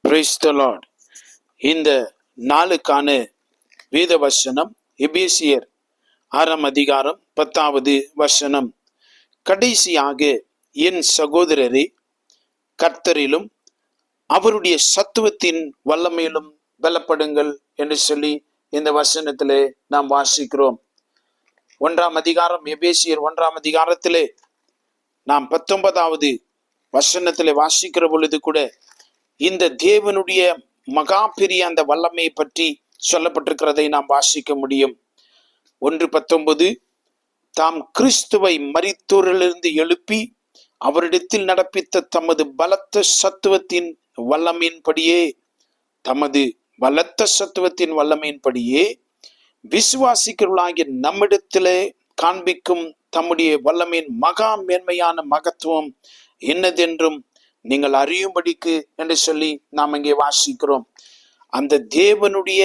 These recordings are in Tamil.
Praise the Lord. இந்த நாளுக்கான வேத வசனம் எபேசியர் 6 அதிகாரம் 10வது வசனம். கடைசியாக என் சகோதரரே, கர்த்தரிலும் அவருடைய சத்துவத்தின் வல்லமையிலும் பலப்படுங்கள் என்று சொல்லி இந்த வசனத்திலே நாம் வாசிக்கிறோம். 1 அதிகாரம் எபேசியர் 1 அதிகாரத்திலே நாம் 19வது வசனத்திலே வாசிக்கிற பொழுது கூட இந்த தேவனுடைய மகா பெரிய அந்த வல்லமையை பற்றி சொல்லப்பட்டிருக்கிறதை நாம் வாசிக்க முடியும். 1:19, தாம் கிறிஸ்துவை மரித்தோரிலிருந்து எழுப்பி அவரிடத்தில் நடப்பித்த தமது பலத்த சத்துவத்தின் வல்லமையின்படியே விசுவாசிக்கிறவர்களாகிய நம்மிடத்திலே காண்பிக்கும் தம்முடைய வல்லமையின் மகா மேன்மையான மகத்துவம் என்னதென்றும் நீங்கள் அறியும்படிக்கு என்று சொல்லி நாம் இங்கே வாசிக்கிறோம். அந்த தேவனுடைய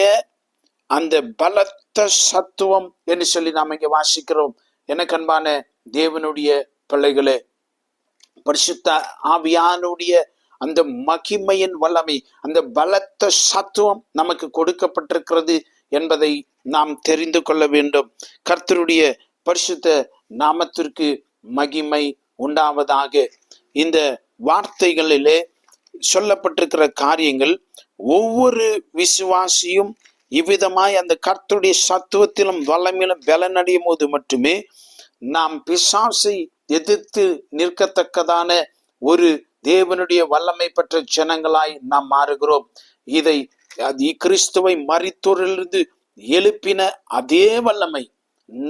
அந்த பலத்த சத்துவம் என்று சொல்லி நாம் இங்கே வாசிக்கிறோம். எனக்கு அன்பான தேவனுடைய பிள்ளைகளே, பரிசுத்த ஆவியானுடைய அந்த மகிமையின் வல்லமை, அந்த பலத்த சத்துவம் நமக்கு கொடுக்கப்பட்டிருக்கிறது என்பதை நாம் தெரிந்து கொள்ள வேண்டும். கர்த்தருடைய பரிசுத்த நாமத்திற்கு மகிமை உண்டாவதாக. இந்த வார்த்தைகளிலே சொல்லப்பட்டிருக்கிற காரியங்கள் ஒவ்வொரு விசுவாசியும் இவ்விதமாய் அந்த கர்த்தருடைய சத்துவத்திலும் வல்லமையிலும் பலனடையும் போது மட்டுமே நாம் பிசாசை எதிர்த்து நிற்கத்தக்கதான ஒரு தேவனுடைய வல்லமை பெற்ற ஜனங்களாய் நாம் மாறுகிறோம். இதை கிறிஸ்துவை மரித்தோரிலிருந்து எழுப்பின அதே வல்லமை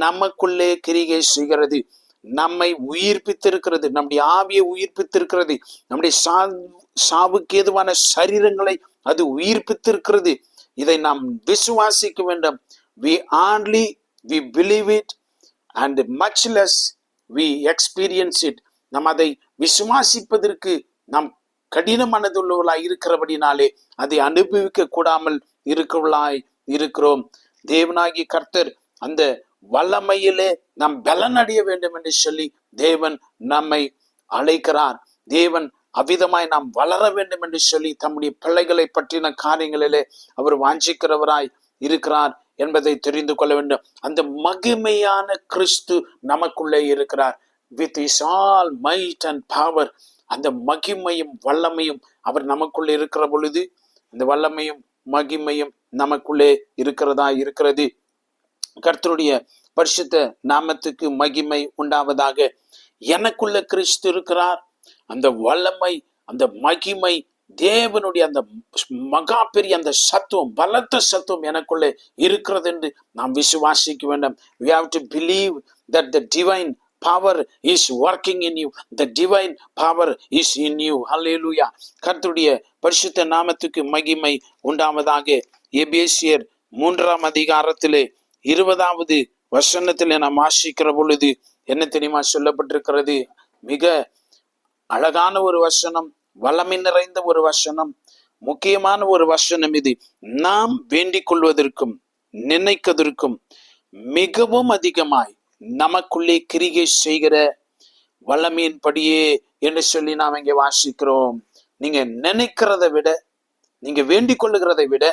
நமக்குள்ளே கிரியை செய்கிறது, நம்மை உயிர்ப்பித்திருக்கிறது, நம்முடைய ஆவியை உயிர்ப்பித்திருக்கிறது, நம்முடைய சாவுக்கு ஏதுவான சரீரங்களை அது உயிர்ப்பித்திருக்கிறது. இதை நாம் விசுவாசிக்க வேண்டும். we believe it and much less we experience it. நாம் அதை விசுவாசிப்பதற்கு நாம் கடின மனதுள்ளவர்களாய் இருக்கிறபடினாலே அதை அனுபவிக்க கூடாமல் இருக்கிறவர்களாய் இருக்கிறோம். தேவனாகிய கர்த்தர் அந்த வல்லமையிலே நாம் பலனடைய வேண்டும் என்று சொல்லி தேவன் நம்மை அழைக்கிறார். தேவன் அவ்விதமாய் நாம் வளர வேண்டும் என்று சொல்லி தம்முடைய பிள்ளைகளை பற்றின காரியங்களிலே அவர் வாஞ்சிக்கிறவராய் இருக்கிறார் என்பதை தெரிந்து கொள்ள வேண்டும். அந்த மகிமையான கிறிஸ்து நமக்குள்ளே இருக்கிறார். With is all might and power, அந்த மகிமையும் வல்லமையும் அவர் நமக்குள்ளே இருக்கிற பொழுது அந்த வல்லமையும் மகிமையும் நமக்குள்ளே இருக்கிறது. கர்த்தருடைய பரிசுத்த நாமத்துக்கு மகிமை உண்டாவதாக. எனக்குள்ள கிறிஸ்து இருக்கிறார். அந்த வல்லமை, அந்த மகிமை, தேவனுடைய அந்த மகா பெரிய அந்த சத்துவம், பலத்த சத்துவம் எனக்குள்ளே இருக்கிறது என்று நாம் விசுவாசிக்க வேண்டும். We have to believe that the divine power is working in you. The divine power is in you. Hallelujah. கர்த்தருடைய பரிசுத்த நாமத்துக்கு மகிமை உண்டாவதாக. எபேசியர் 3 அதிகாரத்திலே 20வது வசனத்திலே நாம் வாசிக்கிற பொழுது என்ன தெரியுமா சொல்லப்பட்டிருக்கிறது? மிக அழகான ஒரு வசனம், வல்லமை நிறைந்த ஒரு வசனம், முக்கியமான ஒரு வசனம் இது. நாம் வேண்டிக் கொள்வதற்கும் நினைக்கிறதற்கும் மிகவும் அதிகமாய் நமக்குள்ளே கிரியை செய்கிற வல்லமையின்படியே என்று சொல்லி நாம் இங்கே வாசிக்கிறோம். நீங்க நினைக்கிறதை விட, நீங்க வேண்டிக் கொள்ளுகிறதை விட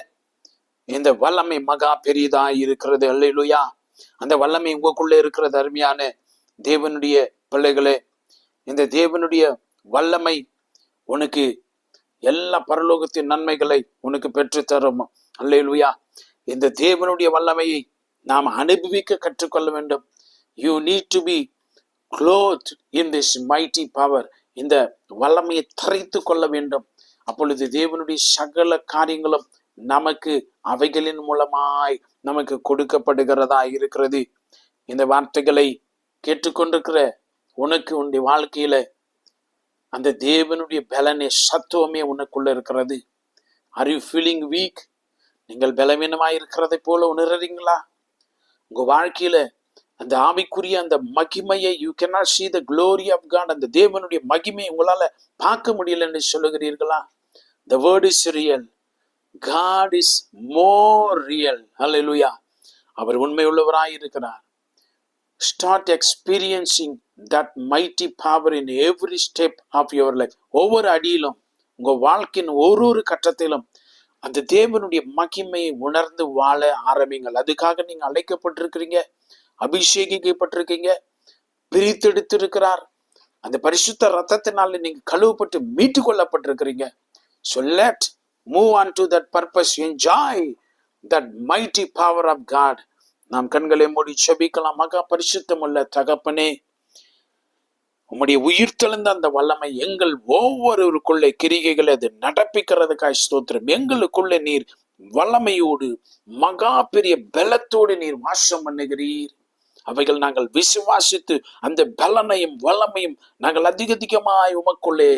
இந்த வல்லமை மகா பெரியதாய் இருக்கிறது. அல்லேலூயா. அந்த வல்லமை உங்களுக்குள்ளே இருக்கிறது. அருமையான தேவனுடைய பிள்ளைகளே, இந்த தேவனுடைய வல்லமை உனக்கு எல்லா பரலோகத்தின் நன்மைகளை உனக்கு பெற்று தரும். அல்லேலூயா. இந்த தேவனுடைய வல்லமையை நாம் அனுபவிக்க கற்றுக்கொள்ள வேண்டும். You need to be clothed in this mighty power. இந்த வல்லமையை தரித்து கொள்ள வேண்டும். அப்பொழுது தேவனுடைய சகல காரியங்களும் நமக்கு அவைகளின் மூலமாய் நமக்கு கொடுக்கப்படுகிறதா இருக்கிறது. இந்த வார்த்தைகளை கேட்டுக்கொண்டிருக்கிற உனக்கு உன்னுடைய வாழ்க்கையில அந்த தேவனுடைய பலனே, சத்துவமே உனக்குள்ள இருக்கிறது. Are you feeling weak? நீங்கள் பலவீனமாய் இருக்கிறதை போல உணர்றீங்களா? உங்க வாழ்க்கையில அந்த ஆவிக்குரிய அந்த மகிமையை, you cannot see the glory of God, அந்த தேவனுடைய மகிமையை உங்களால பார்க்க முடியல என்று சொல்லுகிறீர்களா? The word is real. God is more real. Hallelujah. அவர் உண்மையுள்ளவராய் இருக்கிறார். Start experiencing that mighty power in every step of your life. ஒவ்வொரு அடியிலும் உங்க வாழ்க்கையின் ஒரு கட்டத்திலும் அந்த தேவனுடைய மகிமையை உணர்ந்து வாழ ஆரம்பிங்கள். அதுக்காக நீங்க அழைக்கப்பட்டிருக்கிறீங்க, அபிஷேகிக்கப்பட்டிருக்கீங்க, பிரித்தெடுத்து இருக்கிறார். அந்த பரிசுத்த ரத்தத்தினால நீங்க கழுவப்பட்டு மீட்டு கொள்ளப்பட்டிருக்கிறீங்க. So let move on to that purpose. Enjoy that mighty power of God. நாம் கண்களை மூடி செபிக்கலாம். மகா பரிசுத்தமுள்ள தகப்பனே, உம்முடைய உயிர்த்தெழுந்த அந்த வல்லமை எங்கள் ஒவ்வொருவருக்குள்ளே கிரிகைகளை அது நடப்பிக்கிறதுக்காய் ஸ்தோத்திரம். எங்களுக்குள்ளே நீர் வல்லமையோடு மகா பெரிய பலத்தோடு நீர் வாசம் பண்ணுகிறீர். அவைகள் நாங்கள் விசுவாசித்து அந்த பலனையும் வல்லமையும் நாங்கள் அதிகமாய் உமக்குள்ளே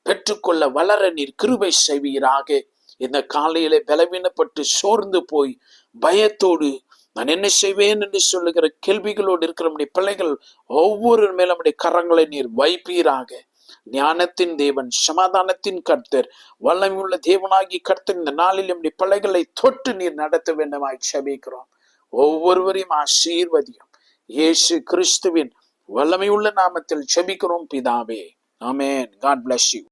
பெற்றுக்கொள்ள வளர நீர் கிருபை செய்வீராக. இந்த காலையிலே பலவீனப்பட்டு சோர்ந்து போய் பயத்தோடு நான் என்ன செய்வேன் என்று சொல்லுகிற கேள்விகளோடு இருக்கிற நம்முடைய பிள்ளைகள் ஒவ்வொரு மேலும் நம்முடைய கரங்களை நீர் வைப்பீராக. ஞானத்தின் தேவன், சமாதானத்தின் கர்த்தர், வல்லமையுள்ள தேவனாகி கர்த்தர் இந்த நாளில் நம்முடைய பிள்ளைகளை தொட்டு நீர் நடத்த வேண்டுமாய் செபிக்கிறோம். ஒவ்வொருவரையும் ஆசீர்வதியும். இயேசு கிறிஸ்துவின் வல்லமையுள்ள நாமத்தில் செபிக்கிறோம் பிதாவே. ஆமென். God bless you.